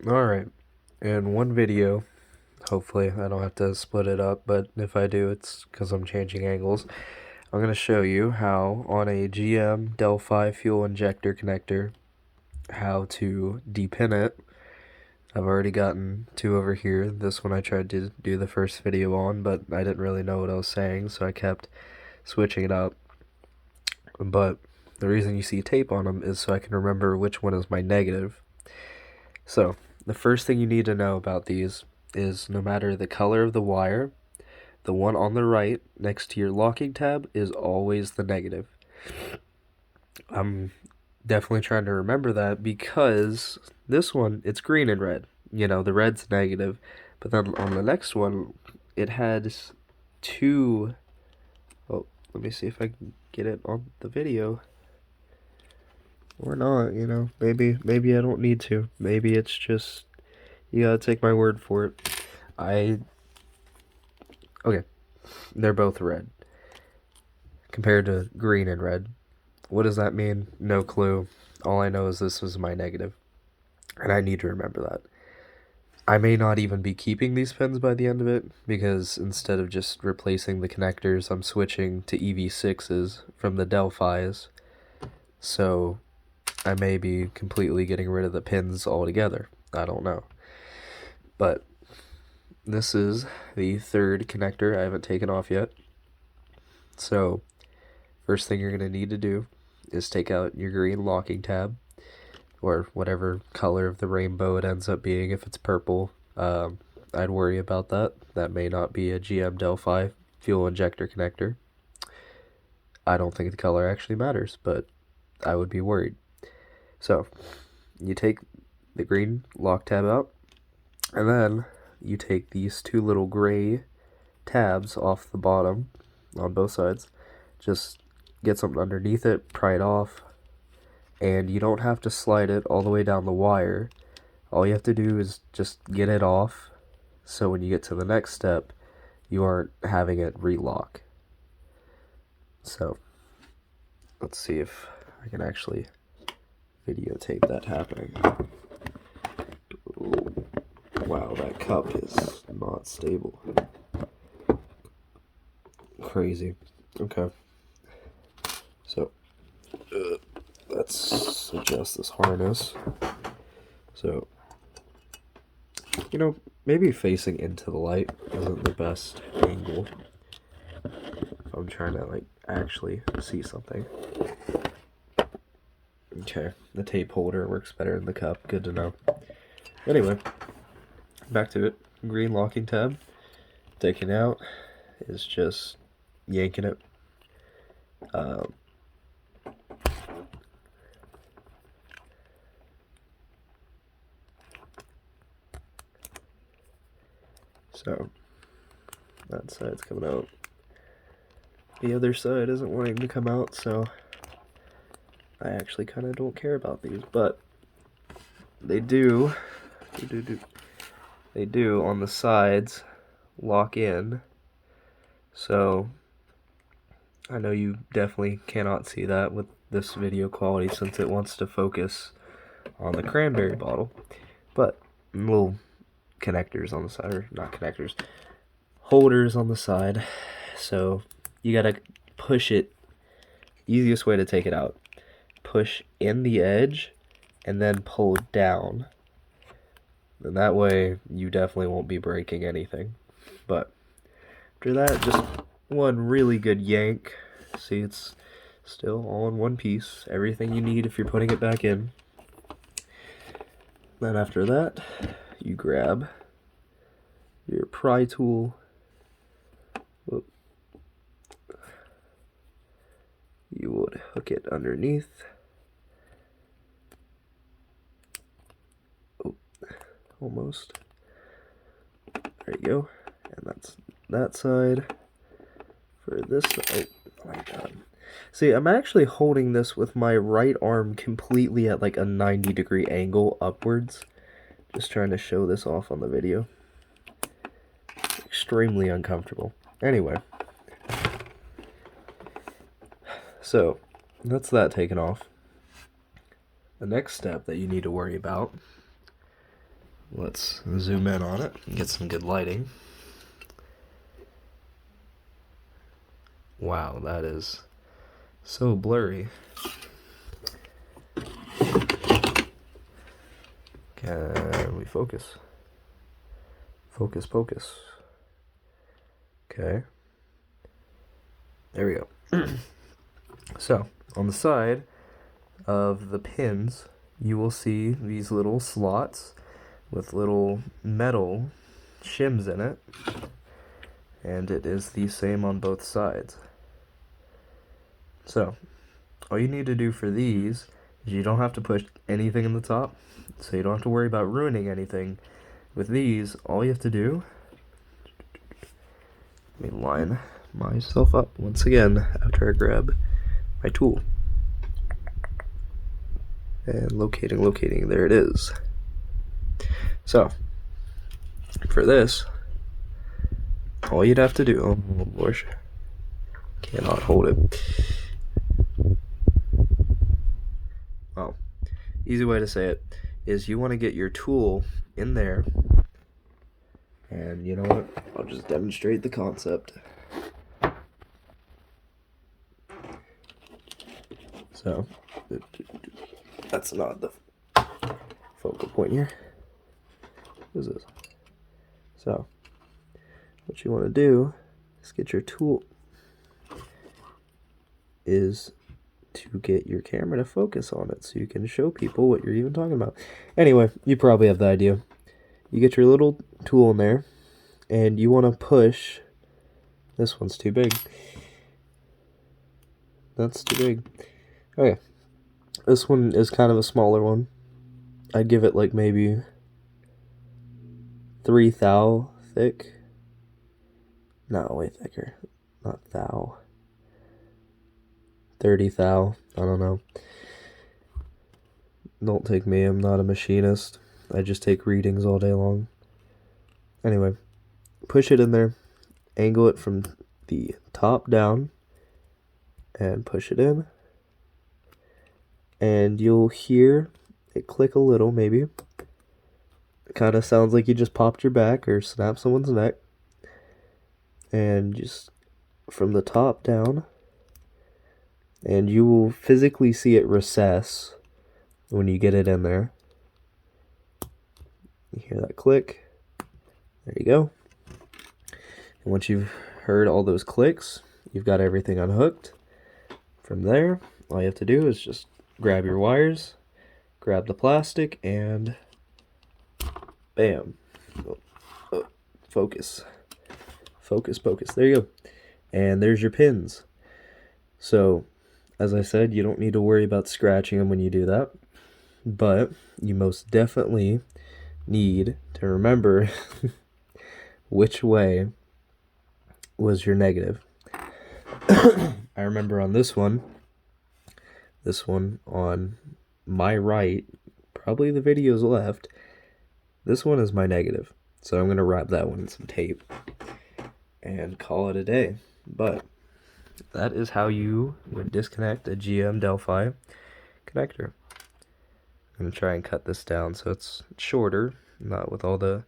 Alright, in one video, hopefully I don't have to split it up, but if I do, it's because I'm changing angles. I'm going to show you how on a GM Delphi fuel injector connector, how to depin it. I've already gotten two over here. This one I tried to do the first video on, but I didn't really know what I was saying, so I kept switching it up. But the reason you see tape on them is so I can remember which one is my negative. So, the first thing you need to know about these is no matter the color of the wire, the one on the right next to your locking tab is always the negative. I'm definitely trying to remember that because this one, it's green and red. You know, the red's negative, but then on the next one, it has two. Oh, let me see if I can get it on the video. Or not, you know. Maybe I don't need to. Maybe it's just you gotta take my word for it. Okay, they're both red. Compared to green and red. What does that mean? No clue. All I know is this was my negative. And I need to remember that. I may not even be keeping these pins by the end of it, because instead of just replacing the connectors, I'm switching to EV6s from the Delphis. So I may be completely getting rid of the pins altogether. I don't know. But this is the third connector I haven't taken off yet. So first thing you're going to need to do is take out your green locking tab, or whatever color of the rainbow it ends up being. If it's purple, I'd worry about that. That may not be a GM Delphi fuel injector connector. I don't think the color actually matters, but I would be worried. So, you take the green lock tab out, and then you take these two little gray tabs off the bottom on both sides. Just get something underneath it, pry it off, and you don't have to slide it all the way down the wire. All you have to do is just get it off, so when you get to the next step, you aren't having it relock. So, let's see if I can actually videotape that happening. Ooh, wow, that cup is not stable. Crazy. Okay. So, let's adjust this harness. So, you know, maybe facing into the light isn't the best angle if I'm trying to, like, actually see something. Okay, the tape holder works better than the cup. Good to know. Anyway, back to it. Green locking tab. Taking out is just yanking it. So, that side's coming out. The other side isn't wanting to come out, so I actually kind of don't care about these, but they do on the sides lock in. So I know you definitely cannot see that with this video quality since it wants to focus on the cranberry bottle, but little connectors on the side, or not connectors, holders on the side. So you gotta push it. Easiest way to take it out, push in the edge and then pull down, and that way you definitely won't be breaking anything. But after that, just one really good yank. See, it's still all in one piece, everything you need if you're putting it back in. Then after that, you grab your pry tool. Whoop. You would hook it underneath. Oh, almost. There you go. And that's that side. For this side, oh my god. See, I'm actually holding this with my right arm completely at like a 90-degree angle upwards. Just trying to show this off on the video. Extremely uncomfortable. Anyway. So, that's that taken off. The next step that you need to worry about Let's zoom in on it and get some good lighting. Wow, that is so blurry. Can we focus? Focus, focus. Okay. There we go. So, on the side of the pins, you will see these little slots with little metal shims in it, and it is the same on both sides. So, all you need to do for these is you don't have to push anything in the top, so you don't have to worry about ruining anything. With these, all you have to do, let me line myself up once again after I grab my tool. And locating, there it is. So, for this, all you'd have to do, oh gosh, cannot hold it. Oh, easy way to say it is you want to get your tool in there, and you know what, I'll just demonstrate the concept. So, that's not the focal point here. What is this? So, what you want to do is get your tool is to get your camera to focus on it so you can show people what you're even talking about. Anyway, you probably have the idea. You get your little tool in there, and you want to push. This one's too big. That's too big. Okay. This one is kind of a smaller one. I'd give it like maybe 3 thou thick. No, way thicker. Not thou. 30 thou. I don't know. Don't take me, I'm not a machinist. I just take readings all day long. Anyway, push it in there. Angle it from the top down. And push it in. And you'll hear it click a little, maybe. It kind of sounds like you just popped your back or snapped someone's neck. And just from the top down. And you will physically see it recess when you get it in there. You hear that click. There you go. And once you've heard all those clicks, you've got everything unhooked. From there, all you have to do is just grab your wires, grab the plastic, and bam. Focus. Focus, focus. There you go. And there's your pins. So, as I said, you don't need to worry about scratching them when you do that. But you most definitely need to remember which way was your negative. I remember on this one on my right, probably the video's left, this one is my negative. So I'm going to wrap that one in some tape and call it a day. But that is how you would disconnect a GM Delphi connector. I'm going to try and cut this down so it's shorter, not with all the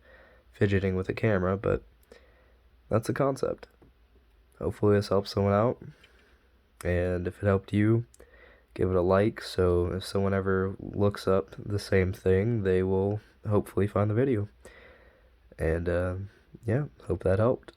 fidgeting with the camera, but that's the concept. Hopefully this helps someone out, and if it helped you, give it a like, so if someone ever looks up the same thing, they will hopefully find the video. And yeah, hope that helped.